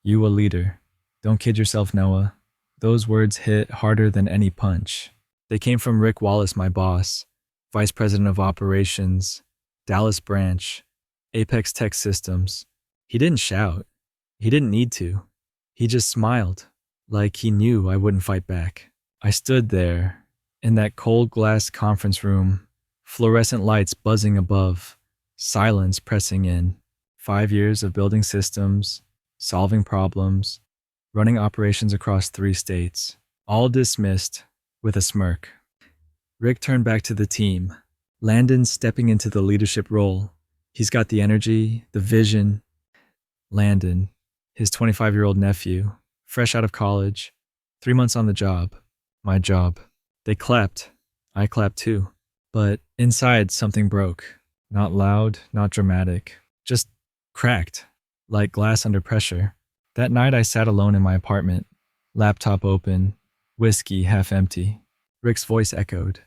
You a leader. Don't kid yourself, Noah. Those words hit harder than any punch. They came from Rick Wallace, my boss, Vice President of Operations, Dallas Branch, Apex Tech Systems. He didn't shout. He didn't need to. He just smiled, like he knew I wouldn't fight back. I stood there, in that cold glass conference room, fluorescent lights buzzing above, silence pressing in. 5 years of building systems, solving problems, running operations across 3 states, all dismissed with a smirk. Rick turned back to the team. Landon stepping into the leadership role. He's got the energy, the vision. Landon, his 25-year-old nephew, fresh out of college, 3 months on the job. My job. They clapped. I clapped too. But inside, something broke. Not loud, not dramatic. Just cracked, like glass under pressure. That night I sat alone in my apartment, laptop open, whiskey half empty. Rick's voice echoed.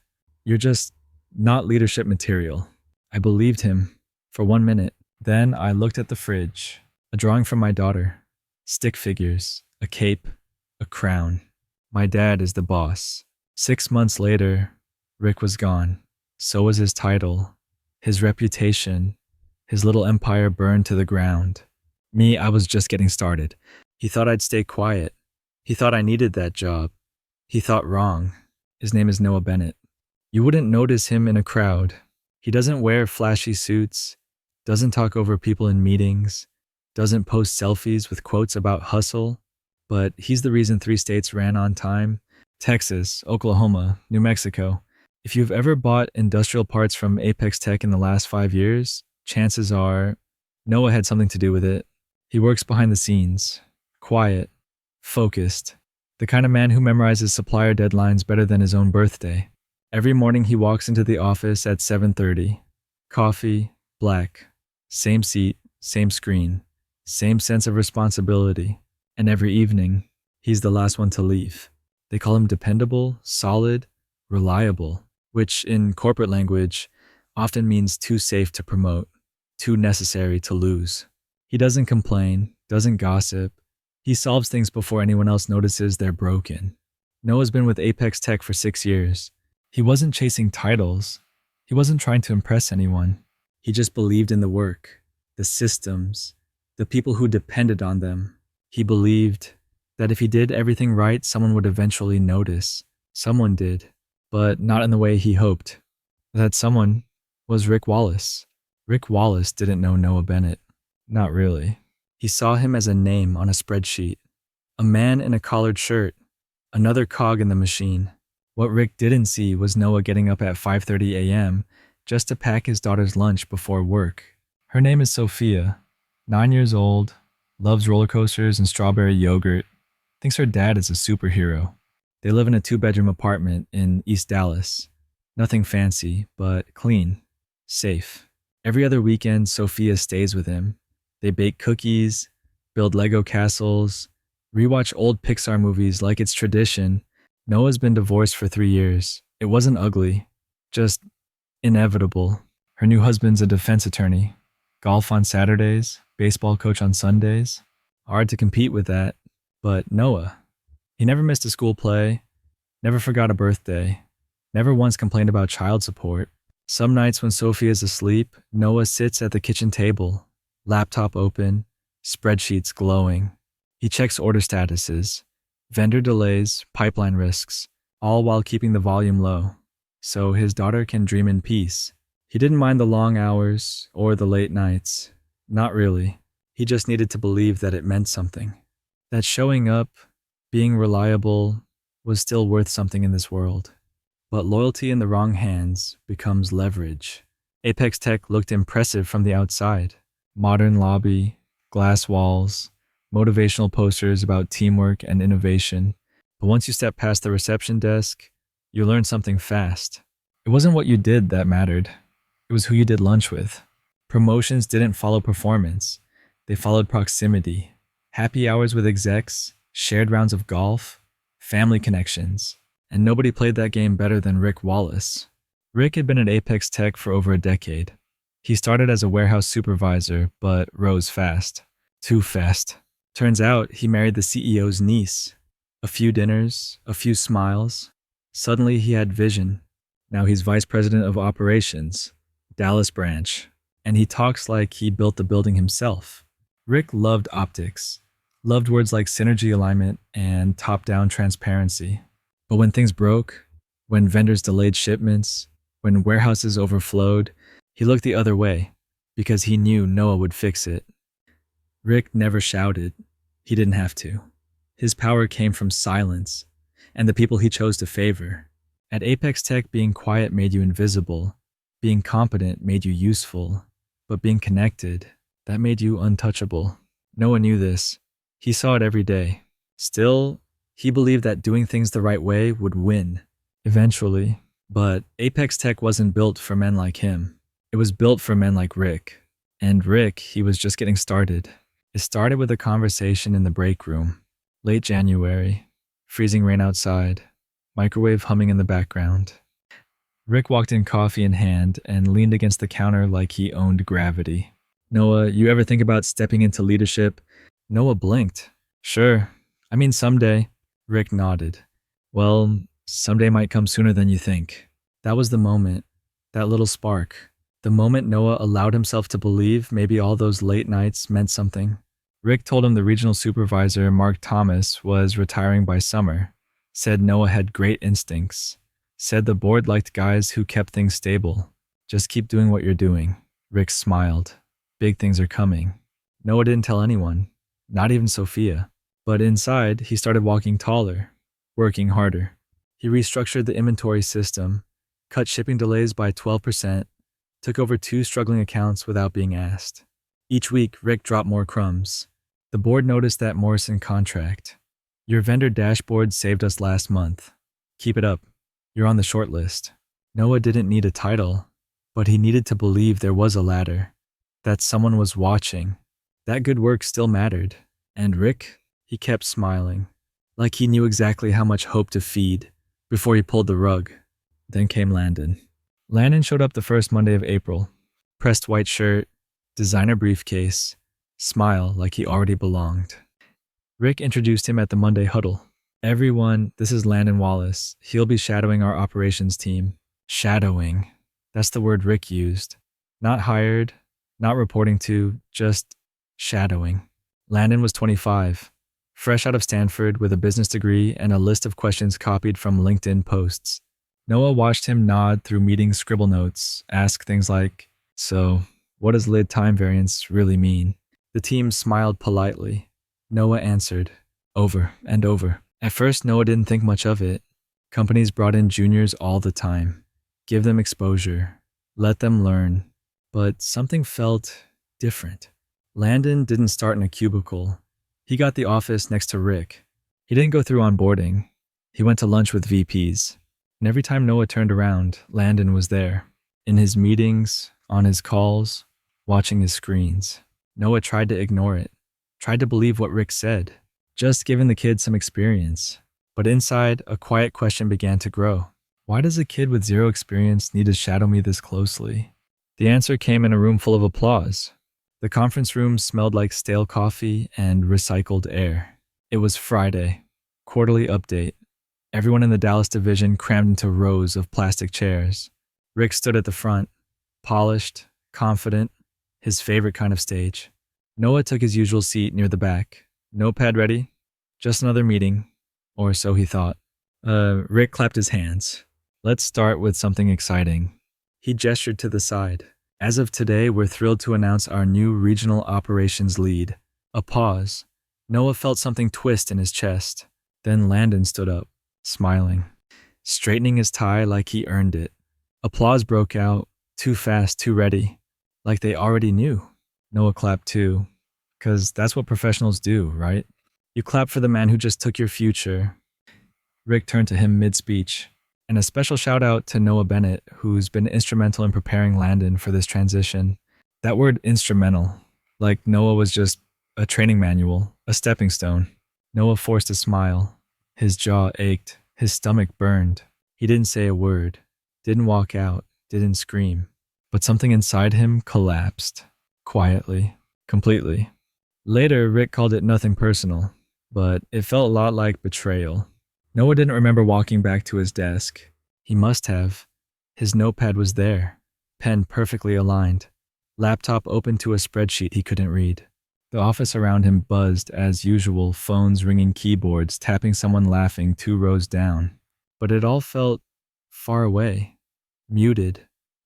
You're just not leadership material. I believed him for 1 minute. Then I looked at the fridge, a drawing from my daughter. Stick figures, a cape, a crown. My dad is the boss. 6 months later, Rick was gone. So was his title, his reputation. His little empire burned to the ground. Me, I was just getting started. He thought I'd stay quiet. He thought I needed that job. He thought wrong. His name is Noah Bennett. You wouldn't notice him in a crowd. He doesn't wear flashy suits, doesn't talk over people in meetings, doesn't post selfies with quotes about hustle, but he's the reason 3 states ran on time. Texas, Oklahoma, New Mexico. If you've ever bought industrial parts from Apex Tech in the last 5 years, chances are Noah had something to do with it. He works behind the scenes, quiet, focused, the kind of man who memorizes supplier deadlines better than his own birthday. Every morning he walks into the office at 7:30. Coffee, black, same seat, same screen, same sense of responsibility. And every evening, he's the last one to leave. They call him dependable, solid, reliable, which in corporate language often means too safe to promote, too necessary to lose. He doesn't complain, doesn't gossip. He solves things before anyone else notices they're broken. Noah's been with Apex Tech for 6 years. He wasn't chasing titles. He wasn't trying to impress anyone. He just believed in the work, the systems, the people who depended on them. He believed that if he did everything right, someone would eventually notice. Someone did, but not in the way he hoped. That someone was Rick Wallace. Rick Wallace didn't know Noah Bennett. Not really. He saw him as a name on a spreadsheet. A man in a collared shirt. Another cog in the machine. What Rick didn't see was Noah getting up at 5:30 a.m. just to pack his daughter's lunch before work. Her name is Sophia, 9 years old, loves roller coasters and strawberry yogurt, thinks her dad is a superhero. They live in a 2-bedroom apartment in East Dallas. Nothing fancy, but clean, safe. Every other weekend, Sophia stays with him. They bake cookies, build Lego castles, rewatch old Pixar movies like it's tradition. Noah's been divorced for 3 years. It wasn't ugly, just inevitable. Her new husband's a defense attorney. Golf on Saturdays, baseball coach on Sundays. Hard to compete with that. But Noah, he never missed a school play, never forgot a birthday, never once complained about child support. Some nights when Sophie is asleep, Noah sits at the kitchen table, laptop open, spreadsheets glowing. He checks order statuses, vendor delays, pipeline risks, all while keeping the volume low, so his daughter can dream in peace. He didn't mind the long hours or the late nights. Not really. He just needed to believe that it meant something. That showing up, being reliable, was still worth something in this world. But loyalty in the wrong hands becomes leverage. Apex Tech looked impressive from the outside. Modern lobby, glass walls, motivational posters about teamwork and innovation. But once you step past the reception desk, you learn something fast. It wasn't what you did that mattered. It was who you did lunch with. Promotions didn't follow performance. They followed proximity. Happy hours with execs, shared rounds of golf, family connections. And nobody played that game better than Rick Wallace. Rick had been at Apex Tech for over a decade. He started as a warehouse supervisor, but rose fast. Too fast. Turns out he married the CEO's niece. A few dinners, a few smiles. Suddenly he had vision. Now he's vice president of operations, Dallas branch, and he talks like he built the building himself. Rick loved optics, loved words like synergy alignment and top-down transparency. But when things broke, when vendors delayed shipments, when warehouses overflowed, he looked the other way because he knew Noah would fix it. Rick never shouted. He didn't have to. His power came from silence and the people he chose to favor. At Apex Tech, being quiet made you invisible. Being competent made you useful. But being connected, that made you untouchable. Noah knew this. He saw it every day. Still, he believed that doing things the right way would win. Eventually. But Apex Tech wasn't built for men like him. It was built for men like Rick. And Rick, he was just getting started. It started with a conversation in the break room. Late January. Freezing rain outside. Microwave humming in the background. Rick walked in, coffee in hand, and leaned against the counter like he owned gravity. "Noah, you ever think about stepping into leadership?" Noah blinked. "Sure. I mean, someday." Rick nodded. "Well, someday might come sooner than you think." That was the moment. That little spark. The moment Noah allowed himself to believe maybe all those late nights meant something. Rick told him the regional supervisor, Mark Thomas, was retiring by summer. Said Noah had great instincts. Said the board liked guys who kept things stable. "Just keep doing what you're doing." Rick smiled. Big things are coming. Noah didn't tell anyone, not even Sophia. But inside, he started walking taller, working harder. He restructured the inventory system, cut shipping delays by 12%, took over 2 struggling accounts without being asked. Each week, Rick dropped more crumbs. The board noticed that Morrison contract. "Your vendor dashboard saved us last month. Keep it up. You're on the short list." Noah didn't need a title, but he needed to believe there was a ladder, that someone was watching. That good work still mattered. And Rick, he kept smiling, like he knew exactly how much hope to feed before he pulled the rug. Then came Landon. Landon showed up the first Monday of April. Pressed white shirt, designer briefcase, smile like he already belonged. Rick introduced him at the Monday huddle. "Everyone, this is Landon Wallace. He'll be shadowing our operations team." Shadowing. That's the word Rick used. Not hired, not reporting to, just shadowing. Landon was 25, fresh out of Stanford with a business degree and a list of questions copied from LinkedIn posts. Noah watched him nod through meeting scribble notes, ask things like, "So, what does lid time variance really mean?" The team smiled politely. Noah answered, over and over. At first, Noah didn't think much of it. Companies brought in juniors all the time. Give them exposure. Let them learn. But something felt different. Landon didn't start in a cubicle. He got the office next to Rick. He didn't go through onboarding. He went to lunch with VPs. And every time Noah turned around, Landon was there. In his meetings, on his calls, watching his screens. Noah tried to ignore it. Tried to believe what Rick said. Just giving the kid some experience. But inside, a quiet question began to grow. Why does a kid with 0 experience need to shadow me this closely? The answer came in a room full of applause. The conference room smelled like stale coffee and recycled air. It was Friday. Quarterly update. Everyone in the Dallas division crammed into rows of plastic chairs. Rick stood at the front, polished, confident, his favorite kind of stage. Noah took his usual seat near the back. Notepad ready? Just another meeting. Or so he thought. Rick clapped his hands. "Let's start with something exciting." He gestured to the side. "As of today, we're thrilled to announce our new regional operations lead." A pause. Noah felt something twist in his chest. Then Landon stood up, smiling, straightening his tie like he earned it. Applause broke out, too fast, too ready, like they already knew. Noah clapped too, because that's what professionals do, right? You clap for the man who just took your future. Rick turned to him mid-speech. And a special shout out to Noah Bennett, who's been instrumental in preparing Landon for this transition. That word instrumental, like Noah was just a training manual, a stepping stone. Noah forced a smile. His jaw ached, his stomach burned. He didn't say a word, didn't walk out, didn't scream. But something inside him collapsed, quietly, completely. Later, Rick called it nothing personal, but it felt a lot like betrayal. Noah didn't remember walking back to his desk. He must have. His notepad was there, pen perfectly aligned, laptop open to a spreadsheet he couldn't read. The office around him buzzed as usual, phones ringing, keyboards, tapping, someone laughing 2 rows down. But it all felt far away, muted,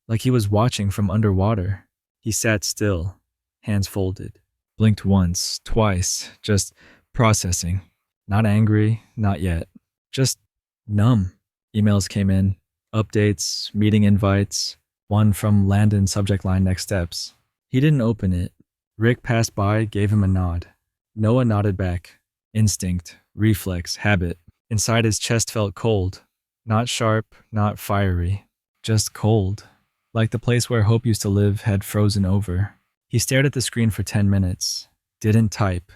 like he was watching from underwater. He sat still, hands folded, blinked once, twice, just processing. Not angry, not yet. Just numb. Emails came in, updates, meeting invites, one from Landon, subject line next steps. He didn't open it. Rick passed by, gave him a nod. Noah nodded back. Instinct, reflex, habit. Inside his chest felt cold. Not sharp, not fiery. Just cold. Like the place where hope used to live had frozen over. He stared at the screen for 10 minutes. Didn't type.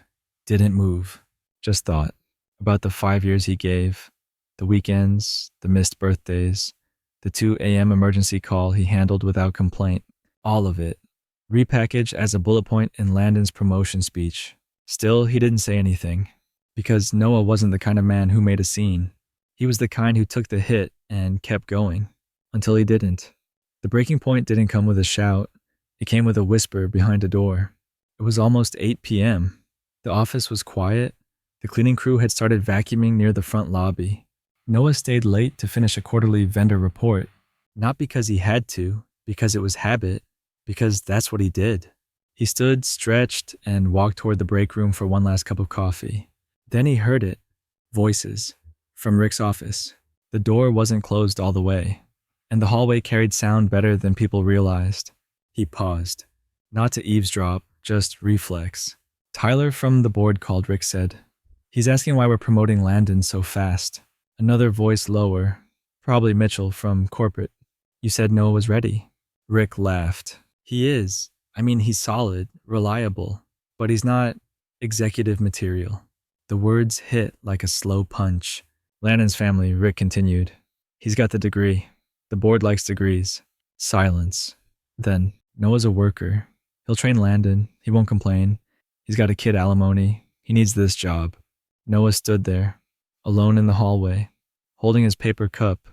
Didn't move. Just thought. About the 5 years he gave. The weekends, the missed birthdays, the 2 a.m. emergency call he handled without complaint. All of it. Repackaged as a bullet point in Landon's promotion speech. Still, he didn't say anything. Because Noah wasn't the kind of man who made a scene. He was the kind who took the hit and kept going. Until he didn't. The breaking point didn't come with a shout. It came with a whisper behind a door. It was almost 8 p.m. The office was quiet. The cleaning crew had started vacuuming near the front lobby. Noah stayed late to finish a quarterly vendor report. Not because he had to, because it was habit, because that's what he did. He stood, stretched, and walked toward the break room for one last cup of coffee. Then he heard it. Voices. From Rick's office. The door wasn't closed all the way, and the hallway carried sound better than people realized. He paused. Not to eavesdrop, just reflex. Tyler from the board called, Rick said. He's asking why we're promoting Landon so fast. Another voice lower. Probably Mitchell from corporate. You said Noah was ready. Rick laughed. He is. I mean, he's solid, reliable, but he's not executive material. The words hit like a slow punch. Landon's family, Rick continued. He's got the degree. The board likes degrees. Silence. Then, Noah's a worker. He'll train Landon. He won't complain. He's got a kid alimony. He needs this job. Noah stood there, alone in the hallway, holding his paper cup,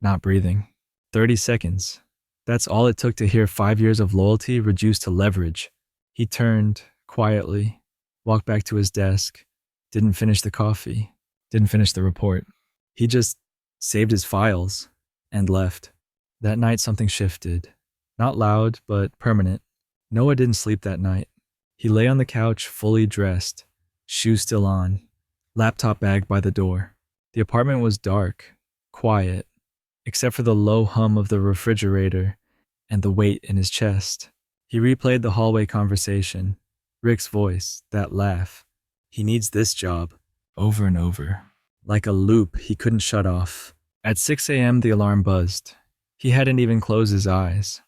not breathing. 30 seconds. That's all it took to hear 5 years of loyalty reduced to leverage. He turned, quietly, walked back to his desk, didn't finish the coffee, didn't finish the report. He just saved his files and left. That night something shifted. Not loud, but permanent. Noah didn't sleep that night. He lay on the couch fully dressed, shoes still on, laptop bag by the door. The apartment was dark, quiet, except for the low hum of the refrigerator and the weight in his chest. He replayed the hallway conversation, Rick's voice, that laugh. He needs this job, over and over, like a loop he couldn't shut off. At 6 a.m. the alarm buzzed. He hadn't even closed his eyes.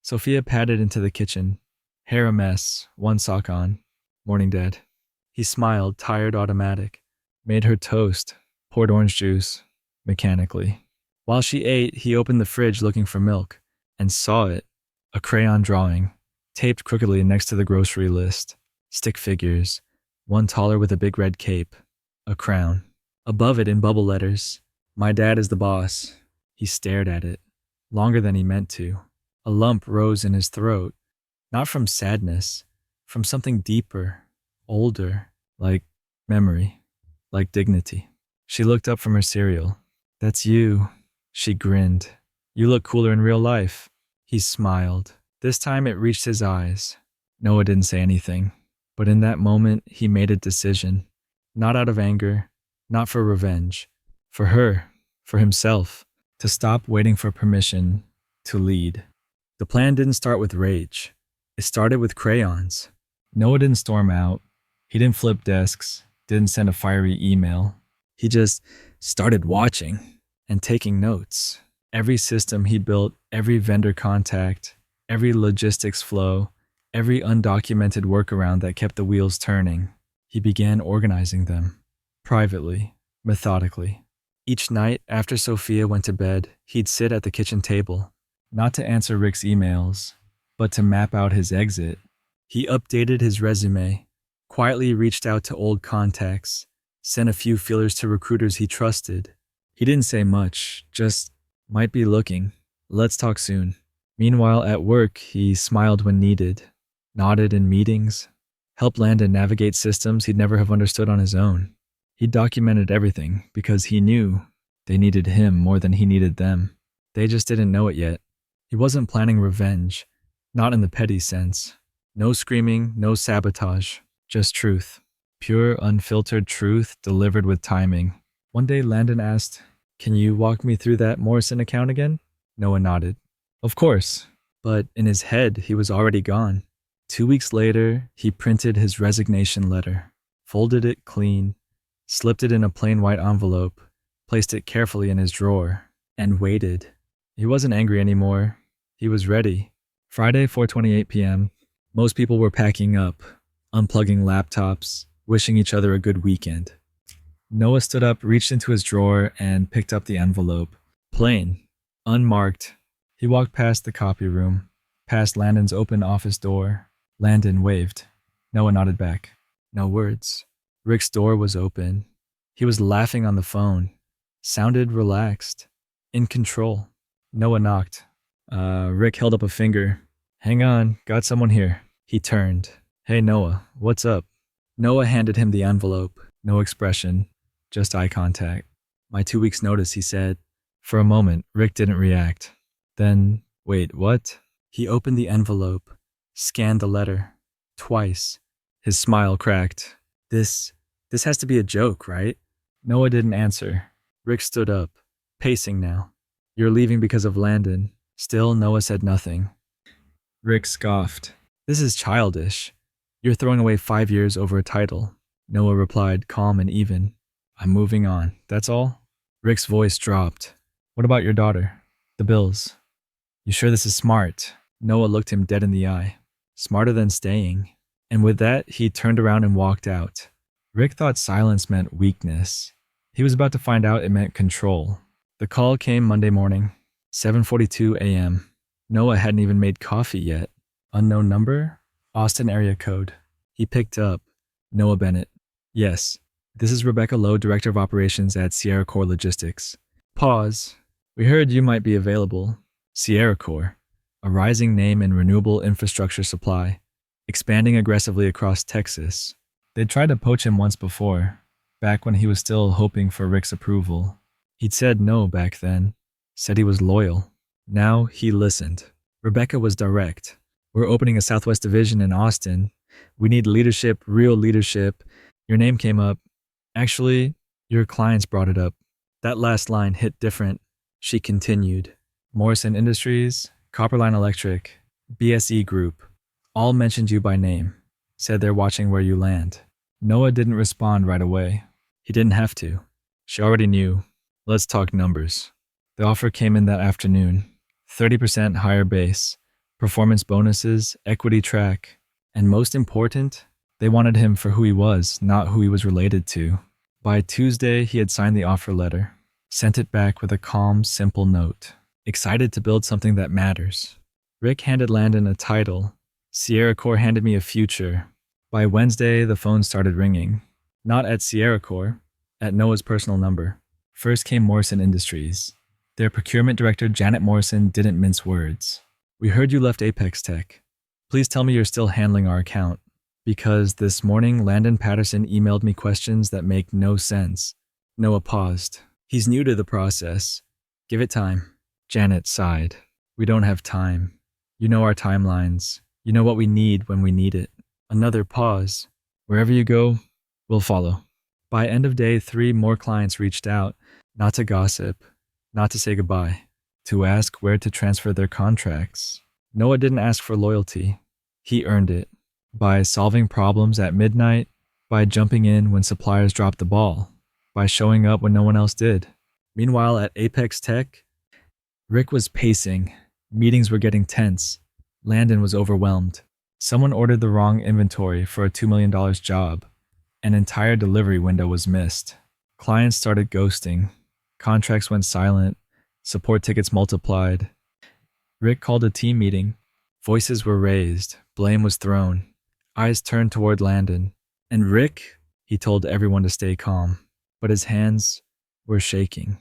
Sophia padded into the kitchen, hair a mess, one sock on, morning dead. He smiled, tired, automatic, made her toast, poured orange juice, mechanically. While she ate, he opened the fridge looking for milk, and saw it, a crayon drawing, taped crookedly next to the grocery list, stick figures, one taller with a big red cape, a crown. Above it in bubble letters, "My dad is the boss." He stared at it, longer than he meant to. A lump rose in his throat, not from sadness, from something deeper, older, like memory, like dignity. She looked up from her cereal. "That's you." She grinned. "You look cooler in real life." He smiled. This time it reached his eyes. Noah didn't say anything, but in that moment he made a decision. Not out of anger, not for revenge. For her, for himself, to stop waiting for permission, to lead. The plan didn't start with rage. It started with crayons. Noah didn't storm out. He didn't flip desks, didn't send a fiery email. He just started watching and taking notes. Every system he built, every vendor contact, every logistics flow, every undocumented workaround that kept the wheels turning. He began organizing them, privately, methodically. Each night after Sophia went to bed, he'd sit at the kitchen table, not to answer Rick's emails, but to map out his exit. He updated his resume, quietly reached out to old contacts, sent a few feelers to recruiters he trusted. He didn't say much, just might be looking. Let's talk soon. Meanwhile, at work, he smiled when needed, nodded in meetings, helped Landon navigate systems he'd never have understood on his own. He documented everything because he knew they needed him more than he needed them. They just didn't know it yet. He wasn't planning revenge, not in the petty sense. No screaming, no sabotage, just truth. Pure, unfiltered truth delivered with timing. One day Landon asked, "Can you walk me through that Morrison account again?" Noah nodded. Of course, but in his head he was already gone. 2 weeks later, he printed his resignation letter, folded it clean, slipped it in a plain white envelope, placed it carefully in his drawer, and waited. He wasn't angry anymore. He was ready. Friday, 4:28 p.m. Most people were packing up, unplugging laptops, wishing each other a good weekend. Noah stood up, reached into his drawer, and picked up the envelope. Plain, unmarked. He walked past the copy room, past Landon's open office door. Landon waved. Noah nodded back. No words. Rick's door was open. He was laughing on the phone. Sounded relaxed. In control. Noah knocked. Rick held up a finger. Hang on, got someone here. He turned. Hey Noah, what's up? Noah handed him the envelope. No expression, just eye contact. My 2 weeks notice, he said. For a moment, Rick didn't react. Then, wait, what? He opened the envelope, scanned the letter. Twice. His smile cracked. This has to be a joke, right? Noah didn't answer. Rick stood up, pacing now. You're leaving because of Landon. Still, Noah said nothing. Rick scoffed. This is childish. You're throwing away 5 years over a title. Noah replied, calm and even. I'm moving on, that's all? Rick's voice dropped. What about your daughter? The bills. You sure this is smart? Noah looked him dead in the eye. Smarter than staying. And with that, he turned around and walked out. Rick thought silence meant weakness. He was about to find out it meant control. The call came Monday morning, 7:42 a.m. Noah hadn't even made coffee yet. Unknown number? Austin area code. He picked up. Noah Bennett. Yes. This is Rebecca Lowe, Director of Operations at Sierra Core Logistics. Pause. We heard you might be available. Sierra Core, a rising name in renewable infrastructure supply, expanding aggressively across Texas. They'd tried to poach him once before, back when he was still hoping for Rick's approval. He'd said no back then, said he was loyal. Now he listened. Rebecca was direct. We're opening a Southwest division in Austin. We need leadership, real leadership. Your name came up. Actually, your clients brought it up. That last line hit different. She continued. Morrison Industries, Copperline Electric, BSE Group, all mentioned you by name. Said they're watching where you land. Noah didn't respond right away. He didn't have to. She already knew. Let's talk numbers. The offer came in that afternoon. 30% higher base, performance bonuses, equity track, and most important, they wanted him for who he was, not who he was related to. By Tuesday, he had signed the offer letter, sent it back with a calm, simple note. Excited to build something that matters. Rick handed Landon a title. Sierra Core handed me a future. By Wednesday, the phone started ringing. Not at Sierra Core, at Noah's personal number. First came Morrison Industries. Their procurement director, Janet Morrison, didn't mince words. We heard you left Apex Tech. Please tell me you're still handling our account. Because this morning, Landon Patterson emailed me questions that make no sense. Noah paused. He's new to the process. Give it time. Janet sighed. We don't have time. You know our timelines. You know what we need when we need it. Another pause. Wherever you go, we'll follow. By end of day 3, more clients reached out, not to gossip, not to say goodbye, to ask where to transfer their contracts. Noah didn't ask for loyalty. He earned it. By solving problems at midnight, by jumping in when suppliers dropped the ball, by showing up when no one else did. Meanwhile, at Apex Tech, Rick was pacing. Meetings were getting tense. Landon was overwhelmed. Someone ordered the wrong inventory for a $2 million job. An entire delivery window was missed. Clients started ghosting. Contracts went silent. Support tickets multiplied. Rick called a team meeting. Voices were raised. Blame was thrown. Eyes turned toward Landon. And Rick, he told everyone to stay calm, but his hands were shaking.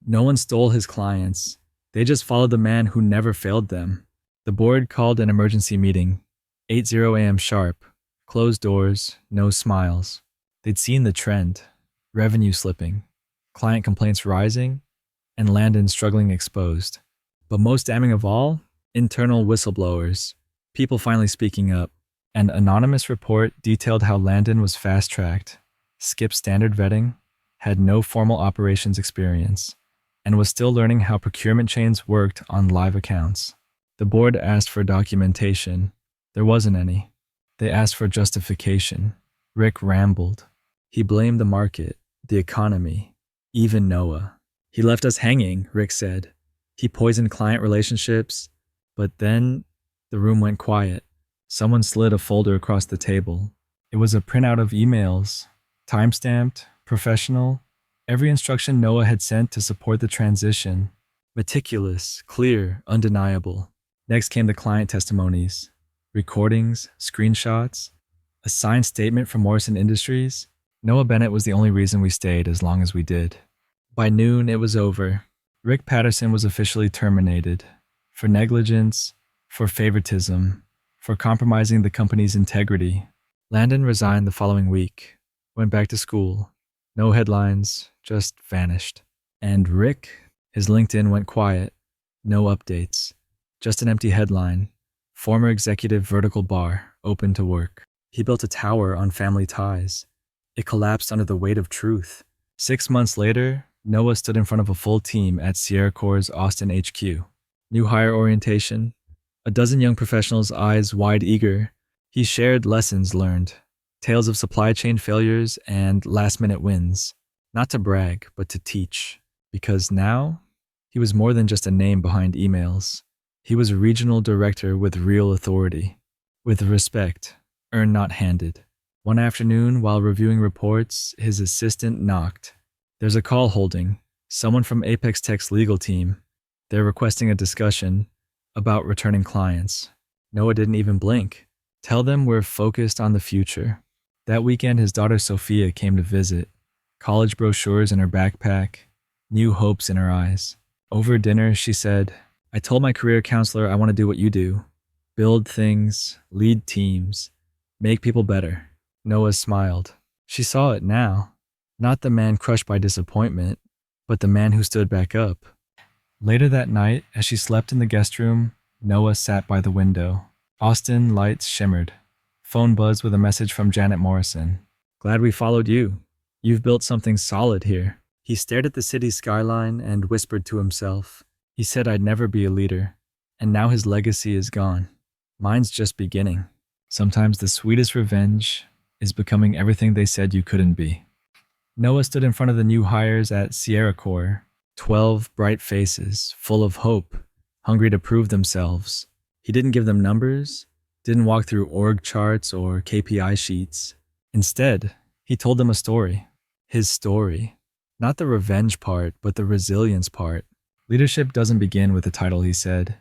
No one stole his clients. They just followed the man who never failed them. The board called an emergency meeting, 8:00 a.m. sharp, closed doors, no smiles. They'd seen the trend, revenue slipping, client complaints rising, and Landon struggling exposed. But most damning of all, internal whistleblowers, people finally speaking up. An anonymous report detailed how Landon was fast-tracked, skipped standard vetting, had no formal operations experience, and was still learning how procurement chains worked on live accounts. The board asked for documentation. There wasn't any. They asked for justification. Rick rambled. He blamed the market, the economy, even Noah. He left us hanging, Rick said. He poisoned client relationships. But then the room went quiet. Someone slid a folder across the table. It was a printout of emails, time-stamped, professional, every instruction Noah had sent to support the transition. Meticulous, clear, undeniable. Next came the client testimonies, recordings, screenshots, a signed statement from Morrison Industries. Noah Bennett was the only reason we stayed as long as we did. By noon, it was over. Rick Patterson was officially terminated. For negligence, for favoritism, for compromising the company's integrity. Landon resigned the following week, went back to school. No headlines, just vanished. And Rick, his LinkedIn went quiet. No updates. Just an empty headline. Former executive vertical bar, open to work. He built a tower on family ties. It collapsed under the weight of truth. 6 months later, Noah stood in front of a full team at Sierra Core's Austin HQ. New hire orientation. A dozen young professionals, eyes wide eager. He shared lessons learned, tales of supply chain failures and last-minute wins. Not to brag, but to teach. Because now, he was more than just a name behind emails. He was a regional director with real authority. With respect, earned not handed. One afternoon, while reviewing reports, his assistant knocked. There's a call holding. Someone from Apex Tech's legal team. They're requesting a discussion about returning clients. Noah didn't even blink. Tell them we're focused on the future. That weekend, his daughter Sophia came to visit. College brochures in her backpack, new hopes in her eyes. Over dinner, she said, I told my career counselor I want to do what you do. Build things, lead teams, make people better. Noah smiled. She saw it now. Not the man crushed by disappointment, but the man who stood back up. Later that night, as she slept in the guest room, Noah sat by the window. Austin lights shimmered. Phone buzzed with a message from Janet Morrison. Glad we followed you. You've built something solid here. He stared at the city's skyline and whispered to himself. He said I'd never be a leader, and now his legacy is gone. Mine's just beginning. Sometimes the sweetest revenge is becoming everything they said you couldn't be. Noah stood in front of the new hires at Sierra Core. 12 bright faces, full of hope, hungry to prove themselves. He didn't give them numbers, didn't walk through org charts or KPI sheets. Instead, he told them a story. His story. Not the revenge part, but the resilience part. Leadership doesn't begin with a title, he said.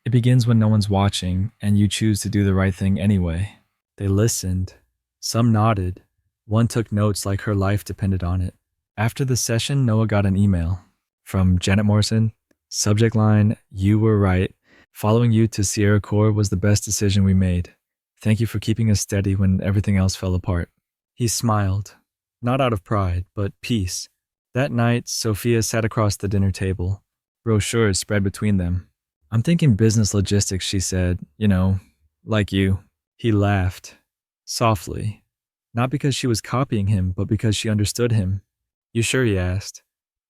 It begins when no one's watching and you choose to do the right thing anyway. They listened. Some nodded. One took notes like her life depended on it. After the session, Noah got an email. From Janet Morrison, subject line, you were right. Following you to Sierra Core was the best decision we made. Thank you for keeping us steady when everything else fell apart. He smiled, not out of pride, but peace. That night, Sophia sat across the dinner table, brochures spread between them. I'm thinking business logistics, she said, like you. He laughed, softly, not because she was copying him, but because she understood him. You sure, he asked.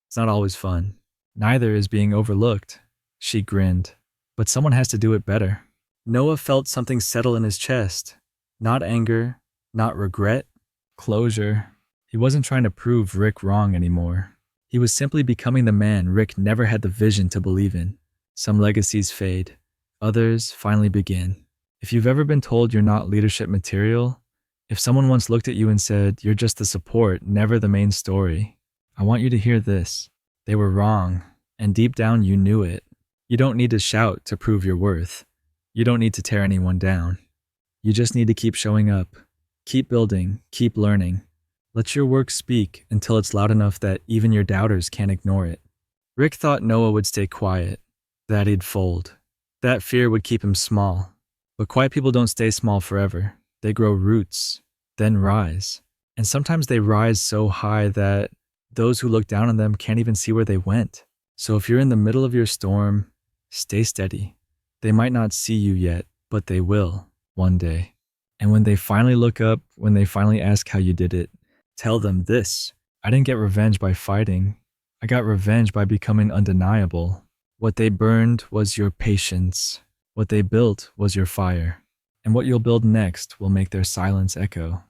It's not always fun. Neither is being overlooked. She grinned. But someone has to do it better. Noah felt something settle in his chest. Not anger, not regret, closure. He wasn't trying to prove Rick wrong anymore. He was simply becoming the man Rick never had the vision to believe in. Some legacies fade. Others finally begin. If you've ever been told you're not leadership material, if someone once looked at you and said, you're just the support, never the main story, I want you to hear this. They were wrong, and deep down you knew it. You don't need to shout to prove your worth. You don't need to tear anyone down. You just need to keep showing up, Keep building, keep learning. Let your work speak until it's loud enough that even your doubters can't ignore it. Rick thought Noah would stay quiet, that he'd fold. That fear would keep him small. But quiet people don't stay small forever. They grow roots, then rise. And sometimes they rise so high that those who look down on them can't even see where they went. So if you're in the middle of your storm, stay steady. They might not see you yet, but they will one day. And when they finally look up, when they finally ask how you did it, tell them this: I didn't get revenge by fighting. I got revenge by becoming undeniable. What they burned was your patience. What they built was your fire. And what you'll build next will make their silence echo.